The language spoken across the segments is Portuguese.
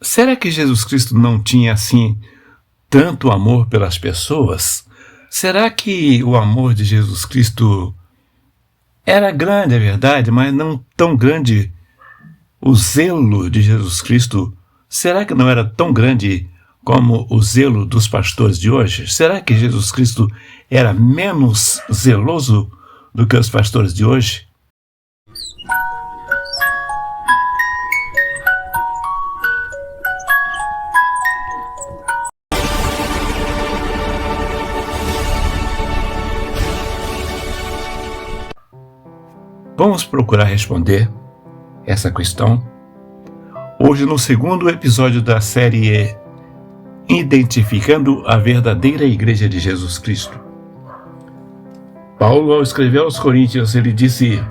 Será que Jesus Cristo não tinha, assim, tanto amor pelas pessoas? Será que o amor de Jesus Cristo era grande, é verdade, mas não tão grande? O zelo de Jesus Cristo, será que não era tão grande como o zelo dos pastores de hoje? Será que Jesus Cristo era menos zeloso do que os pastores de hoje? Vamos procurar responder essa questão hoje no segundo episódio da série Identificando a Verdadeira Igreja de Jesus Cristo. Paulo, ao escrever aos Coríntios, ele disse: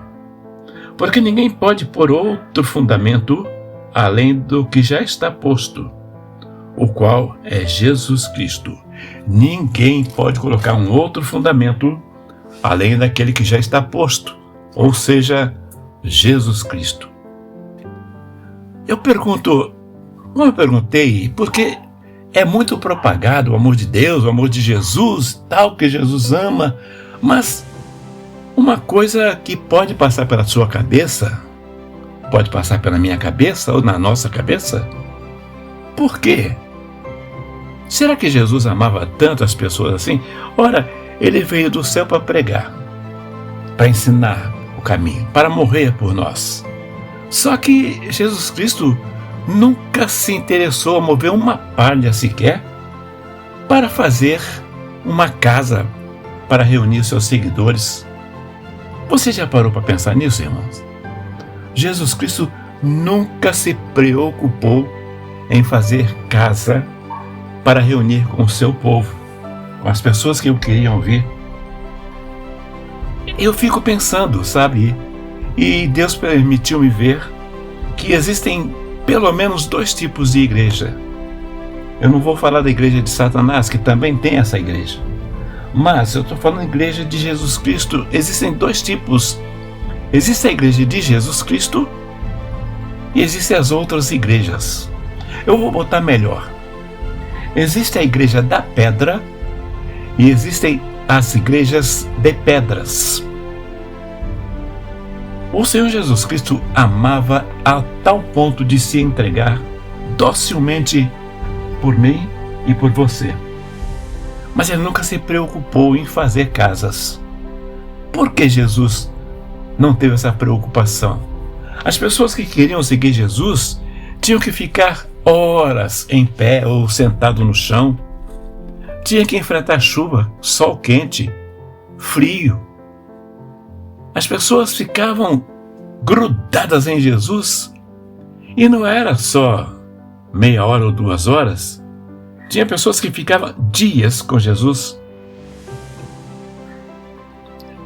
porque ninguém pode pôr outro fundamento além do que já está posto, o qual é Jesus Cristo. Ninguém pode colocar um outro fundamento além daquele que já está posto, ou seja, Jesus Cristo. Eu perguntei, porque é muito propagado o amor de Deus, o amor de Jesus, tal que Jesus ama, mas uma coisa que pode passar pela sua cabeça, pode passar pela minha cabeça ou na nossa cabeça, por quê? Será que Jesus amava tanto as pessoas assim? Ora, ele veio do céu para pregar, para ensinar o caminho, para morrer por nós. Só que Jesus Cristo nunca se interessou a mover uma palha sequer para fazer uma casa para reunir seus seguidores. Você já parou para pensar nisso, irmãos? Jesus Cristo nunca se preocupou em fazer casa para reunir com o seu povo, com as pessoas que o queriam ouvir. Eu fico pensando, sabe? E Deus permitiu-me ver que existem pelo menos dois tipos de igreja. Eu não vou falar da igreja de Satanás, que também tem essa igreja. Mas eu estou falando da igreja de Jesus Cristo. Existem dois tipos. Existe a igreja de Jesus Cristo e existem as outras igrejas. Eu vou botar melhor. Existe a igreja da pedra e existem as igrejas de pedras. O Senhor Jesus Cristo amava a tal ponto de se entregar docilmente por mim e por você. Mas ele nunca se preocupou em fazer casas. Por que Jesus não teve essa preocupação? As pessoas que queriam seguir Jesus tinham que ficar horas em pé ou sentado no chão. Tinha que enfrentar chuva, sol quente, frio. As pessoas ficavam grudadas em Jesus. E não era só meia hora ou 2 horas. Tinha pessoas que ficavam dias com Jesus.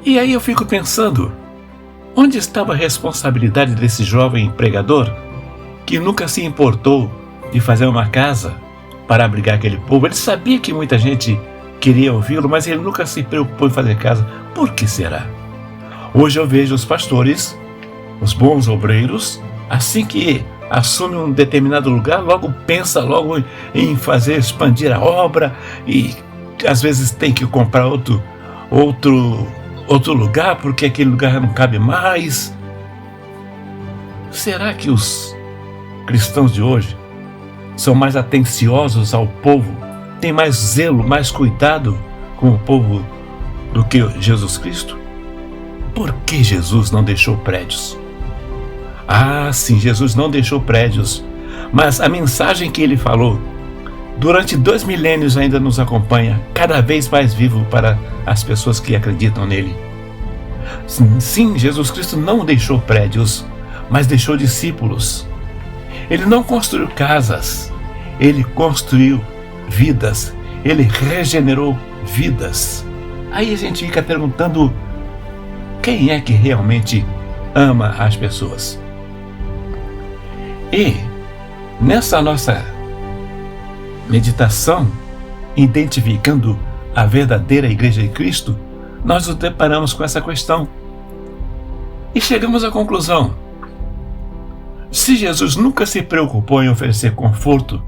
E aí eu fico pensando, onde estava a responsabilidade desse jovem pregador que nunca se importou de fazer uma casa para abrigar aquele povo? Ele sabia que muita gente queria ouvi-lo, mas ele nunca se preocupou em fazer casa. Por que será? Hoje eu vejo os pastores, os bons obreiros, assim que assume um determinado lugar, logo pensa logo em fazer expandir a obra e às vezes tem que comprar outro lugar porque aquele lugar não cabe mais. Será que os cristãos de hoje são mais atenciosos ao povo, têm mais zelo, mais cuidado com o povo do que Jesus Cristo? Por que Jesus não deixou prédios? Ah, sim, Jesus não deixou prédios, mas a mensagem que ele falou durante 2 milênios ainda nos acompanha, cada vez mais vivo para as pessoas que acreditam nele. Sim, Jesus Cristo não deixou prédios, mas deixou discípulos. Ele não construiu casas, ele construiu vidas, ele regenerou vidas. Aí a gente fica perguntando, quem é que realmente ama as pessoas? E nessa nossa meditação, identificando a verdadeira Igreja de Cristo, nós nos deparamos com essa questão. E chegamos à conclusão: se Se Jesus nunca se preocupou em oferecer conforto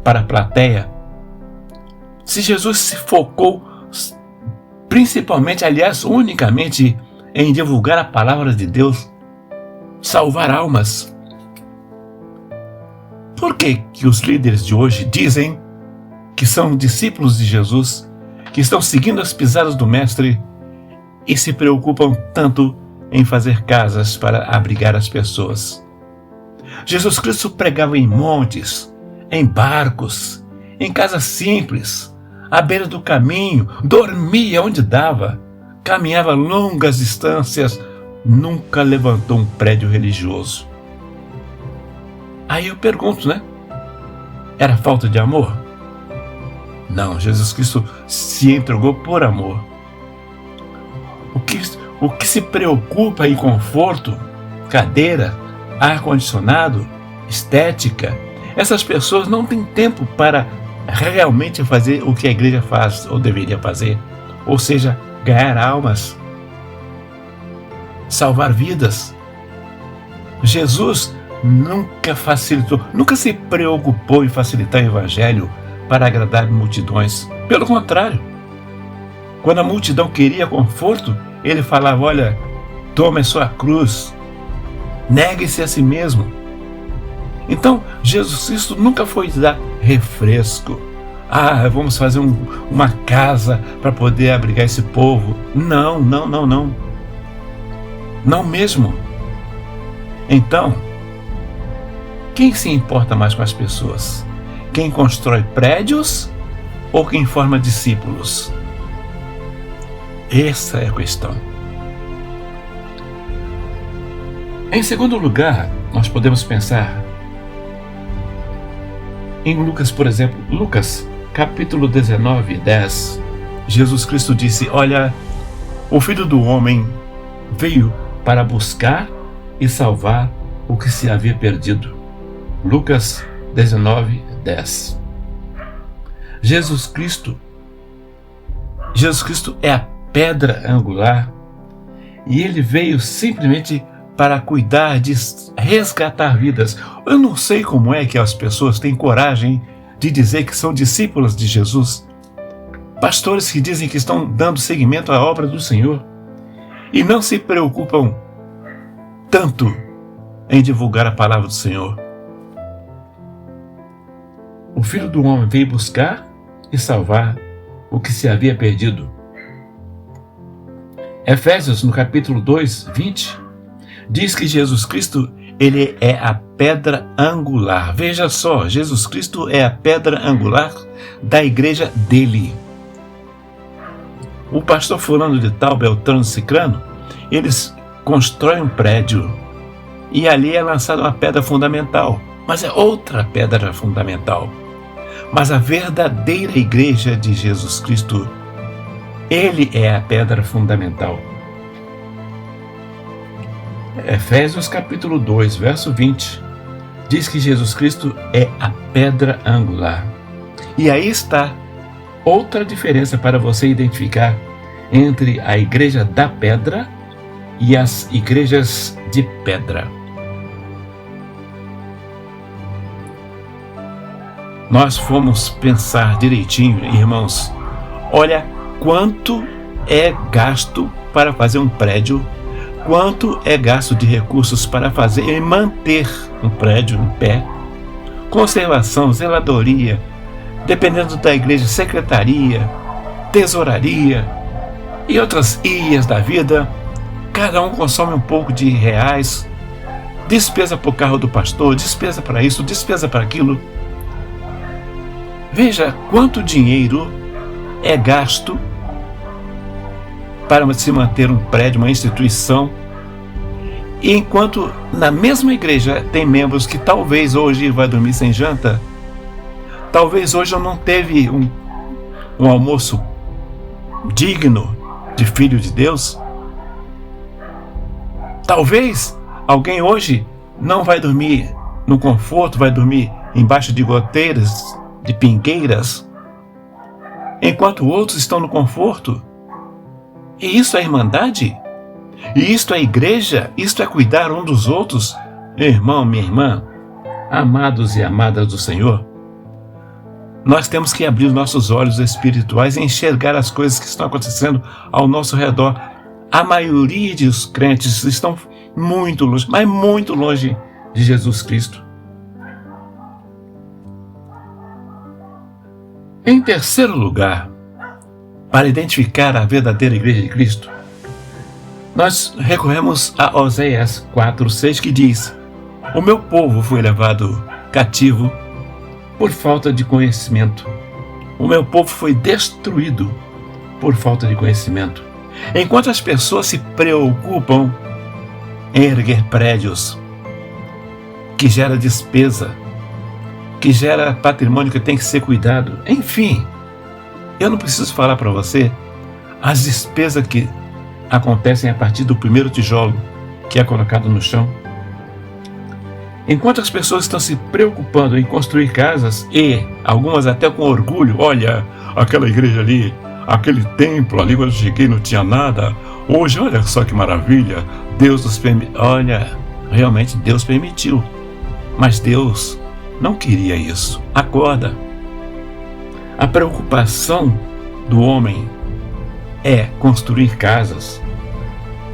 para a plateia, se Jesus se focou principalmente, aliás, unicamente em divulgar a palavra de Deus, salvar almas, por que os líderes de hoje dizem que são discípulos de Jesus, que estão seguindo as pisadas do Mestre e se preocupam tanto em fazer casas para abrigar as pessoas? Jesus Cristo pregava em montes, em barcos, em casas simples, à beira do caminho, dormia onde dava, caminhava longas distâncias, nunca levantou um prédio religioso. Aí eu pergunto, né? Era falta de amor? Não, Jesus Cristo se entregou por amor. O que se preocupa em conforto, cadeira, ar-condicionado, estética, essas pessoas não têm tempo para realmente fazer o que a igreja faz ou deveria fazer, ou seja, ganhar almas, salvar vidas. Jesus nunca facilitou, nunca se preocupou em facilitar o evangelho para agradar multidões. Pelo contrário, quando a multidão queria conforto, ele falava: olha, tome a sua cruz, negue-se a si mesmo. Então, Jesus Cristo nunca foi dar refresco. Vamos fazer uma casa para poder abrigar esse povo. Não. Não mesmo. Então, quem se importa mais com as pessoas? Quem constrói prédios ou quem forma discípulos? Essa é a questão. Em segundo lugar, nós podemos pensar em Lucas, por exemplo. Lucas, capítulo 19, 10. Jesus Cristo disse: olha, o Filho do Homem veio para buscar e salvar o que se havia perdido. Lucas 19, 10. Jesus Cristo é a pedra angular e ele veio simplesmente para cuidar de resgatar vidas. Eu não sei como é que as pessoas têm coragem de dizer que são discípulos de Jesus. Pastores que dizem que estão dando seguimento à obra do Senhor e não se preocupam tanto em divulgar a palavra do Senhor. O Filho do Homem veio buscar e salvar o que se havia perdido. Efésios, no capítulo 2, 20, diz que Jesus Cristo, ele é a pedra angular. Veja só, Jesus Cristo é a pedra angular da igreja dele. O pastor fulano de tal, Beltrano, Cicrano, eles constroem um prédio e ali é lançada uma pedra fundamental, mas é outra pedra fundamental. Mas a verdadeira igreja de Jesus Cristo, ele é a pedra fundamental. Efésios capítulo 2, verso 20, diz que Jesus Cristo é a pedra angular. E aí está outra diferença para você identificar entre a igreja da pedra e as igrejas de pedra. Nós fomos pensar direitinho, irmãos. Olha quanto é gasto para fazer um prédio, quanto é gasto de recursos para fazer e manter um prédio em pé, conservação, zeladoria, dependendo da igreja, secretaria, tesouraria e outras ias da vida. Cada um consome um pouco de reais, despesa para o carro do pastor, despesa para isso, despesa para aquilo. Veja quanto dinheiro é gasto para se manter um prédio, uma instituição, e enquanto na mesma igreja tem membros que talvez hoje vai dormir sem janta, talvez hoje não teve um almoço digno de filho de Deus, talvez alguém hoje não vai dormir no conforto, vai dormir embaixo de goteiras, de pingueiras, enquanto outros estão no conforto. E isso é irmandade? E isto é igreja? Isto é cuidar um dos outros? Meu irmão, minha irmã, amados e amadas do Senhor, nós temos que abrir nossos olhos espirituais e enxergar as coisas que estão acontecendo ao nosso redor. A maioria dos crentes estão muito longe, mas muito longe de Jesus Cristo. Em terceiro lugar, para identificar a verdadeira igreja de Cristo, nós recorremos a Oséias 4:6, que diz: "O meu povo foi levado cativo por falta de conhecimento. O meu povo foi destruído por falta de conhecimento." Enquanto as pessoas se preocupam em erguer prédios, que gera despesa, que gera patrimônio que tem que ser cuidado, enfim, eu não preciso falar para você as despesas que acontecem a partir do primeiro tijolo que é colocado no chão. Enquanto as pessoas estão se preocupando em construir casas e algumas até com orgulho, olha, aquela igreja ali, aquele templo ali, quando eu cheguei não tinha nada, hoje olha só que maravilha, Deus nos permitiu. Olha, realmente Deus permitiu, mas Deus não queria isso. Acorda. A preocupação do homem é construir casas,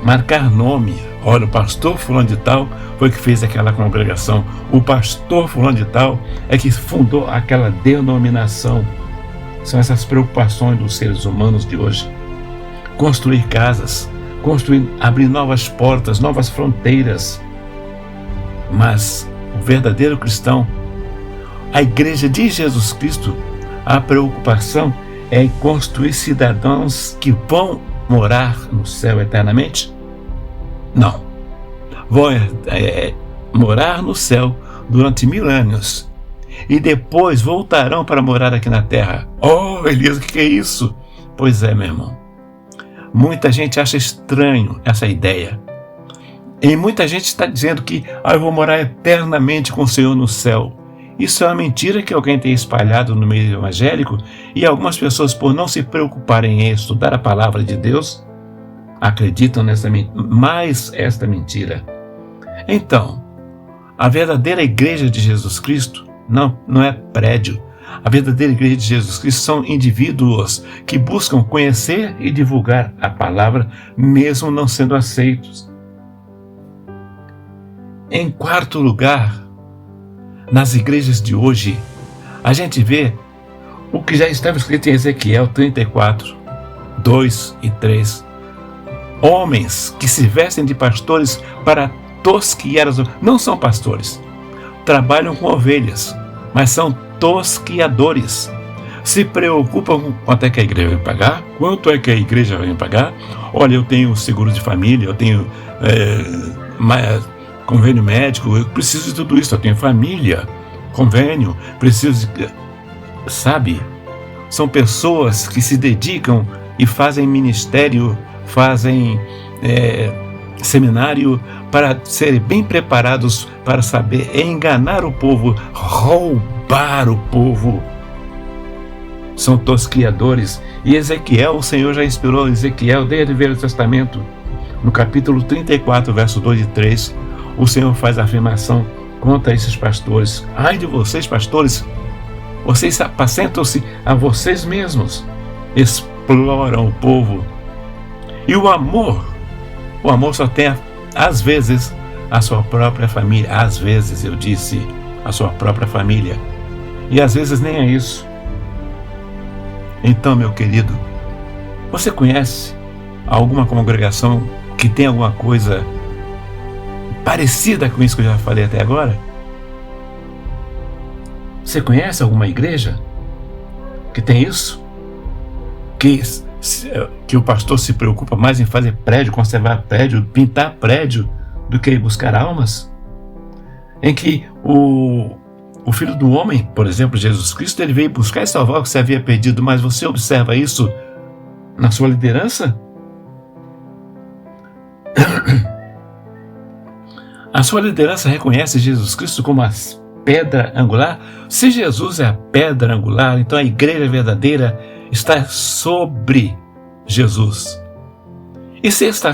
marcar nome. Olha, o pastor fulano de tal foi que fez aquela congregação. O pastor fulano de tal é que fundou aquela denominação. São essas preocupações dos seres humanos de hoje. Construir casas, abrir novas portas, novas fronteiras. Mas o verdadeiro cristão, a igreja de Jesus Cristo, a preocupação é em construir cidadãos que vão morar no céu eternamente? Não. Vão morar no céu durante 1000 anos e depois voltarão para morar aqui na terra. Oh, Elias, o que é isso? Pois é, meu irmão. Muita gente acha estranho essa ideia. E muita gente está dizendo que eu vou morar eternamente com o Senhor no céu. Isso é uma mentira que alguém tem espalhado no meio evangélico, e algumas pessoas, por não se preocuparem em estudar a palavra de Deus, acreditam mais esta mentira. Então, a verdadeira igreja de Jesus Cristo não é prédio. A verdadeira igreja de Jesus Cristo são indivíduos que buscam conhecer e divulgar a palavra, mesmo não sendo aceitos. Em quarto lugar, nas igrejas de hoje, a gente vê o que já estava escrito em Ezequiel 34, 2 e 3. Homens que se vestem de pastores para tosquiar as ovelhas. Não são pastores, trabalham com ovelhas, mas são tosquiadores. Se preocupam com quanto é que a igreja vai pagar, quanto é que a igreja vai pagar. Olha, eu tenho seguro de família, eu tenho convênio médico, eu preciso de tudo isso, eu tenho família, convênio, preciso de... Sabe? São pessoas que se dedicam e fazem ministério, fazem seminário para serem bem preparados para saber enganar o povo, roubar o povo. São tosquiadores. E Ezequiel, o Senhor já inspirou Ezequiel desde o Velho Testamento. No capítulo 34, verso 2 e 3, o Senhor faz a afirmação contra esses pastores. Ai de vocês, pastores, vocês apacentam-se a vocês mesmos, exploram o povo. E o amor só tem, às vezes, a sua própria família. Às vezes, eu disse, a sua própria família. E às vezes nem é isso. Então, meu querido, você conhece alguma congregação que tem alguma coisa parecida com isso que eu já falei até agora? Você conhece alguma igreja que tem isso? Que o pastor se preocupa mais em fazer prédio, conservar prédio, pintar prédio, do que buscar almas? Em que o Filho do Homem, por exemplo, Jesus Cristo, ele veio buscar e salvar o que se havia perdido, mas você observa isso na sua liderança? A sua liderança reconhece Jesus Cristo como a pedra angular? Se Jesus é a pedra angular, então a igreja verdadeira está sobre Jesus. E se está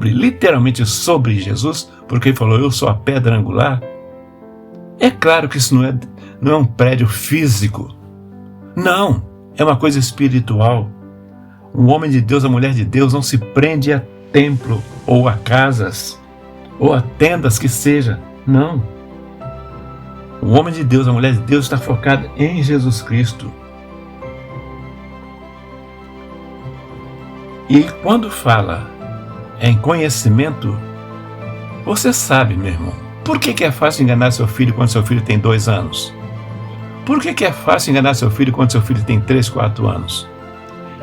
literalmente sobre Jesus, porque ele falou, eu sou a pedra angular, É claro que isso não é um prédio físico. Não, é uma coisa espiritual. O homem de Deus, a mulher de Deus não se prende a templo ou a casas ou a tendas que seja. Não. O homem de Deus, a mulher de Deus está focada em Jesus Cristo. E quando fala em conhecimento, você sabe, meu irmão, por que é fácil enganar seu filho quando seu filho tem 2 anos? Por que é fácil enganar seu filho quando seu filho tem 3, 4 anos?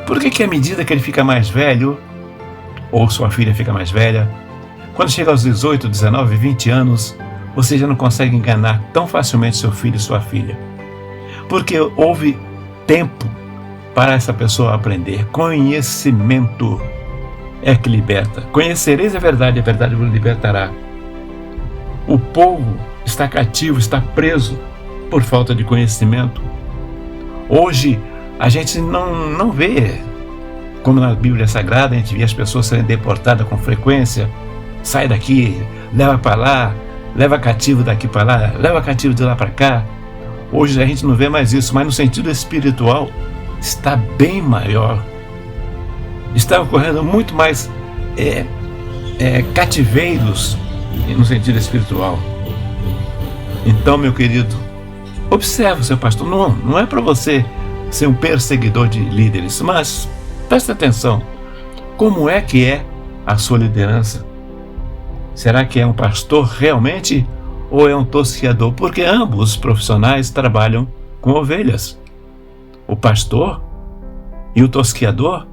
Por que à medida que ele fica mais velho, ou sua filha fica mais velha, quando chega aos 18, 19, 20 anos, você já não consegue enganar tão facilmente seu filho e sua filha? Porque houve tempo para essa pessoa aprender. Conhecimento é que liberta. Conhecereis a verdade vos libertará. O povo está cativo, está preso por falta de conhecimento. Hoje, a gente não vê, como na Bíblia Sagrada, a gente vê as pessoas serem deportadas com frequência. Sai daqui, leva para lá, leva cativo daqui para lá, leva cativo de lá para cá. Hoje a gente não vê mais isso, mas no sentido espiritual está bem maior. Está ocorrendo muito mais cativeiros no sentido espiritual. Então, meu querido, observe o seu pastor. Não é para você ser um perseguidor de líderes, mas preste atenção. Como é que é a sua liderança? Será que é um pastor realmente ou é um tosquiador? Porque ambos os profissionais trabalham com ovelhas. O pastor e o tosquiador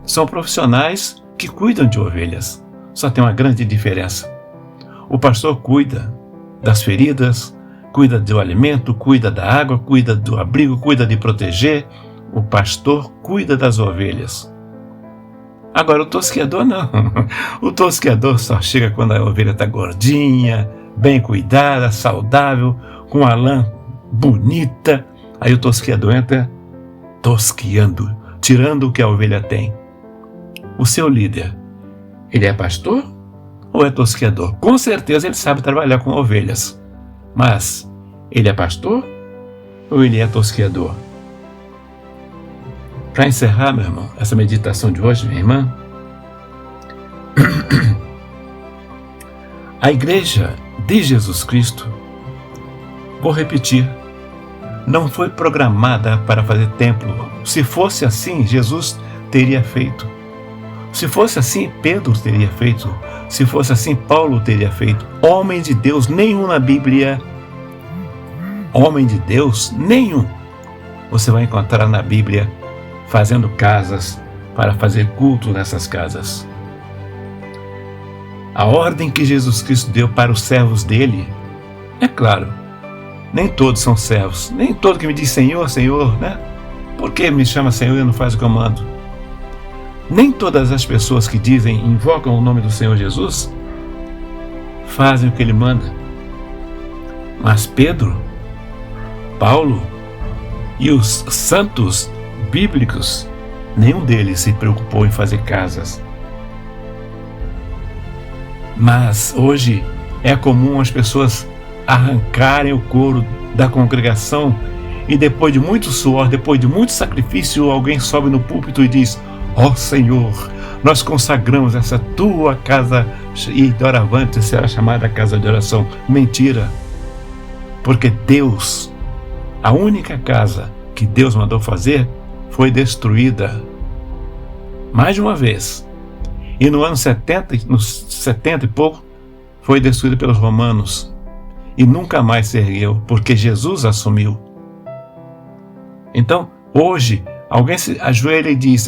são profissionais que cuidam de ovelhas. Só tem uma grande diferença. O pastor cuida das feridas, cuida do alimento, cuida da água, cuida do abrigo, cuida de proteger. O pastor cuida das ovelhas. Agora, o tosquiador não. O tosquiador só chega quando a ovelha está gordinha, bem cuidada, saudável, com a lã bonita. Aí o tosquiador entra tosquiando, tirando o que a ovelha tem. O seu líder, ele é pastor ou é tosquiador? Com certeza ele sabe trabalhar com ovelhas. Mas ele é pastor ou ele é tosquiador? Para encerrar, meu irmão, essa meditação de hoje, minha irmã, a igreja de Jesus Cristo, vou repetir, não foi programada para fazer templo. Se fosse assim, Jesus teria feito. Se fosse assim, Pedro teria feito. Se fosse assim, Paulo teria feito. Homem de Deus, nenhum na Bíblia. Homem de Deus, nenhum. Você vai encontrar na Bíblia fazendo casas para fazer culto nessas casas. A ordem que Jesus Cristo deu para os servos dele, é claro, nem todos são servos, nem todo que me diz Senhor, Senhor, né? Por que me chama Senhor e não faz o que eu mando? Nem todas as pessoas que invocam o nome do Senhor Jesus, fazem o que ele manda. Mas Pedro, Paulo e os santos bíblicos, nenhum deles se preocupou em fazer casas. Mas hoje é comum as pessoas arrancarem o couro da congregação e depois de muito suor, depois de muito sacrifício, alguém sobe no púlpito e diz: ó Senhor, nós consagramos essa tua casa e doravante será chamada casa de oração. Mentira, porque Deus, a única casa que Deus mandou fazer, foi destruída mais de uma vez. E no ano 70 e pouco, foi destruída pelos romanos. E nunca mais se ergueu, porque Jesus assumiu. Então, hoje, alguém se ajoelha e diz: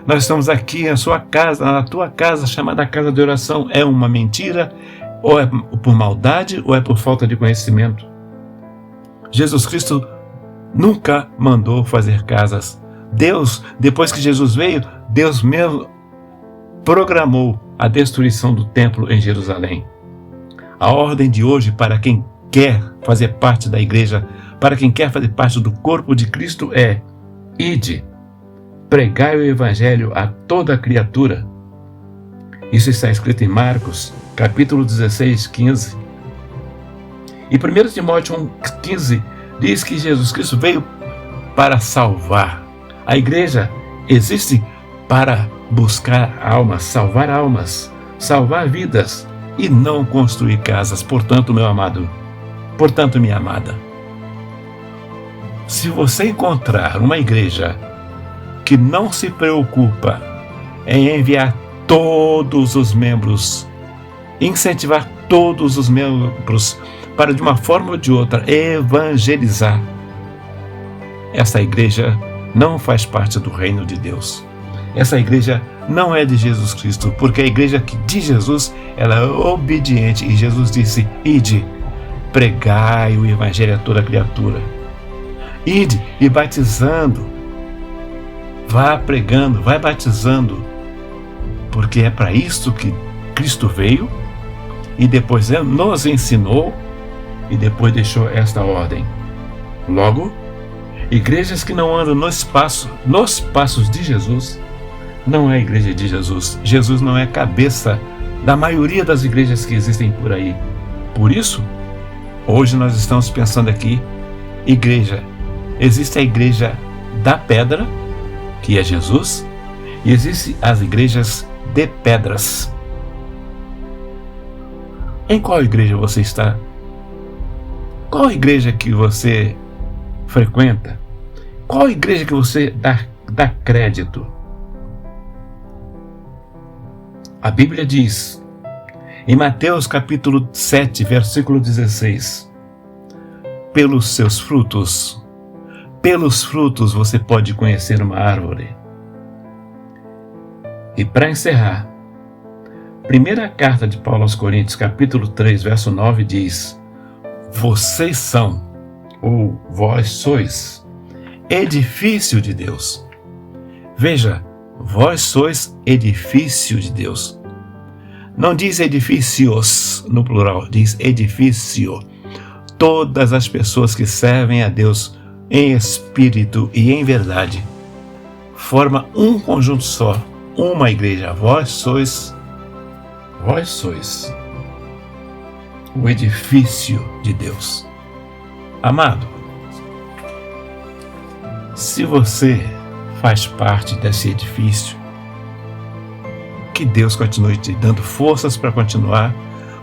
nós estamos aqui na sua casa, na tua casa, chamada casa de oração. É uma mentira? Ou é por maldade, ou é por falta de conhecimento? Jesus Cristo nunca mandou fazer casas. Deus, depois que Jesus veio, Deus mesmo programou a destruição do templo em Jerusalém. A ordem de hoje para quem quer fazer parte da igreja, para quem quer fazer parte do corpo de Cristo é: ide, pregai o evangelho a toda criatura. Isso está escrito em Marcos, capítulo 16, 15. E 1 Timóteo 1,15 diz que Jesus Cristo veio para salvar. A igreja existe para buscar almas, salvar vidas e não construir casas. Portanto, meu amado, portanto, minha amada, se você encontrar uma igreja que não se preocupa em enviar todos os membros, incentivar todos os membros para, de uma forma ou de outra, evangelizar, essa igreja não faz parte do reino de Deus. Essa igreja não é de Jesus Cristo, porque a igreja de Jesus, ela é obediente, e Jesus disse: ide, pregai o evangelho a toda criatura. Ide e batizando, vá pregando, vai batizando, porque é para isso que Cristo veio, e depois nos ensinou, e depois deixou esta ordem. Logo, igrejas que não andam nos passos de Jesus, não é a igreja de Jesus. Jesus não é cabeça da maioria das igrejas que existem por aí. Por isso, hoje nós estamos pensando aqui, igreja. Existe a igreja da pedra, que é Jesus, e existem as igrejas de pedras. Em qual igreja você está? Qual igreja que você frequenta? Qual igreja que você dá crédito? A Bíblia diz, em Mateus capítulo 7, versículo 16, pelos seus frutos você pode conhecer uma árvore. E para encerrar, primeira carta de Paulo aos Coríntios, capítulo 3, verso 9, diz: vocês são, ou vós sois, edifício de Deus. Veja, vós sois edifício de Deus. Não diz edifícios no plural, diz edifício. Todas as pessoas que servem a Deus em espírito e em verdade forma um conjunto só, uma igreja. Vós sois o edifício de Deus. Amado, se você faz parte desse edifício, que Deus continue te dando forças para continuar,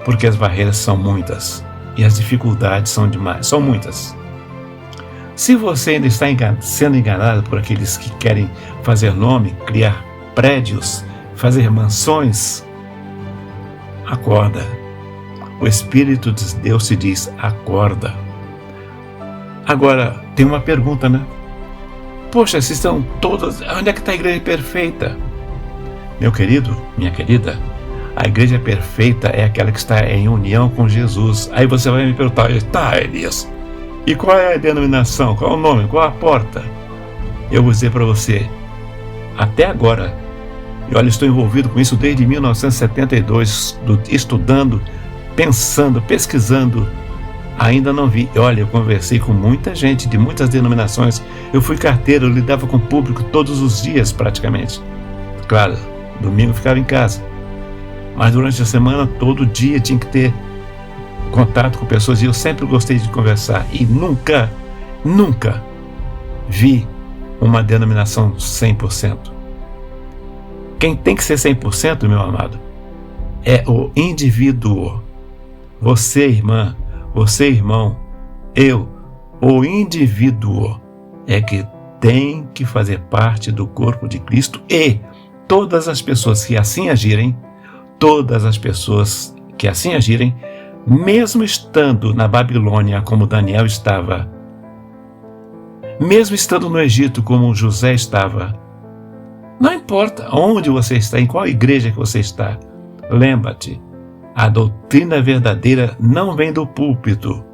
porque as barreiras são muitas e as dificuldades são muitas. Se você ainda está sendo enganado por aqueles que querem fazer nome, criar prédios, fazer mansões, acorda. O Espírito de Deus te diz: acorda. Agora, tem uma pergunta, né? Poxa, se estão todas... Onde é que está a igreja perfeita? Meu querido, minha querida, a igreja perfeita é aquela que está em união com Jesus. Aí você vai me perguntar: tá, Elias, e qual é a denominação? Qual é o nome? Qual é a porta? Eu vou dizer para você, até agora, e olha, estou envolvido com isso desde 1972, estudando, pensando, pesquisando, ainda não vi. Olha, eu conversei com muita gente de muitas denominações, eu fui carteiro, eu lidava com o público todos os dias praticamente. Claro, domingo ficava em casa, mas durante a semana, todo dia tinha que ter contato com pessoas, e eu sempre gostei de conversar, e nunca vi uma denominação 100%. Quem tem que ser 100%, meu amado, é o indivíduo. Você, irmã, você, irmão, eu, o indivíduo é que tem que fazer parte do corpo de Cristo, e todas as pessoas que assim agirem, mesmo estando na Babilônia como Daniel estava, mesmo estando no Egito como José estava, não importa onde você está, em qual igreja que você está, lembra-te, a doutrina verdadeira não vem do púlpito.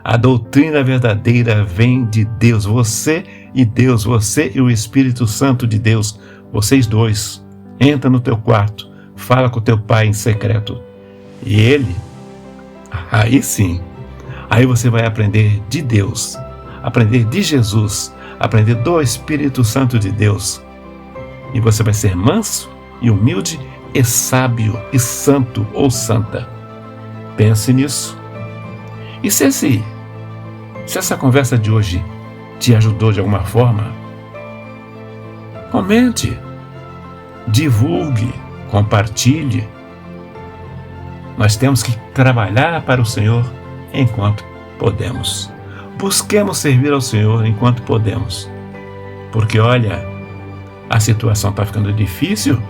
A doutrina verdadeira vem de Deus. Você e Deus, você e o Espírito Santo de Deus, vocês dois, entra no teu quarto, fala com o teu pai em secreto, e ele, aí sim, aí você vai aprender de Deus, aprender de Jesus, aprender do Espírito Santo de Deus, e você vai ser manso e humilde e sábio e santo ou santa. Pense nisso. E se essa conversa de hoje te ajudou de alguma forma, comente, divulgue, compartilhe. Nós temos que trabalhar para o Senhor enquanto podemos. Busquemos servir ao Senhor enquanto podemos. Porque olha, a situação está ficando difícil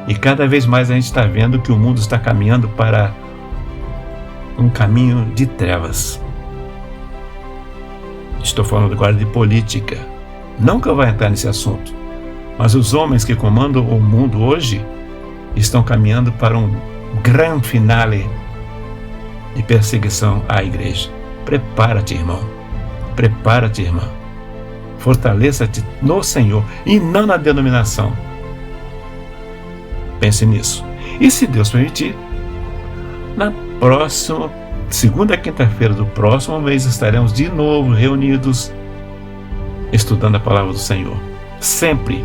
e cada vez mais a gente está vendo que o mundo está caminhando para um caminho de trevas. Estou falando agora de política. Não que eu vá entrar nesse assunto, mas os homens que comandam o mundo hoje estão caminhando para um grande finale de perseguição à igreja. Prepara-te, irmão. Prepara-te, irmã. Fortaleça-te no Senhor e não na denominação. Pense nisso. E se Deus permitir, na próxima segunda quinta-feira do próximo mês estaremos de novo reunidos estudando a palavra do Senhor. Sempre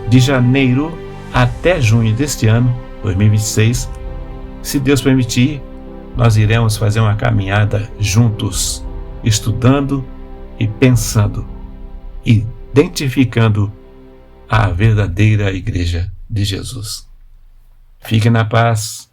de janeiro até junho deste ano, 2026, se Deus permitir, nós iremos fazer uma caminhada juntos, estudando e pensando, identificando a verdadeira igreja de Jesus. Fique na paz.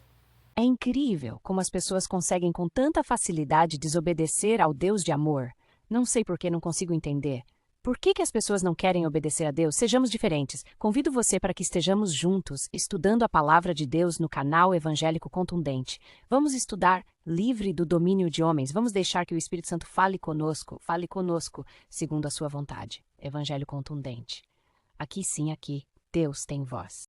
É incrível como as pessoas conseguem com tanta facilidade desobedecer ao Deus de amor. Não sei por que não consigo entender. Por que as pessoas não querem obedecer a Deus? Sejamos diferentes. Convido você para que estejamos juntos, estudando a palavra de Deus no canal Evangélico Contundente. Vamos estudar livre do domínio de homens. Vamos deixar que o Espírito Santo fale conosco, segundo a sua vontade. Evangelho Contundente. Aqui sim, aqui, Deus tem voz.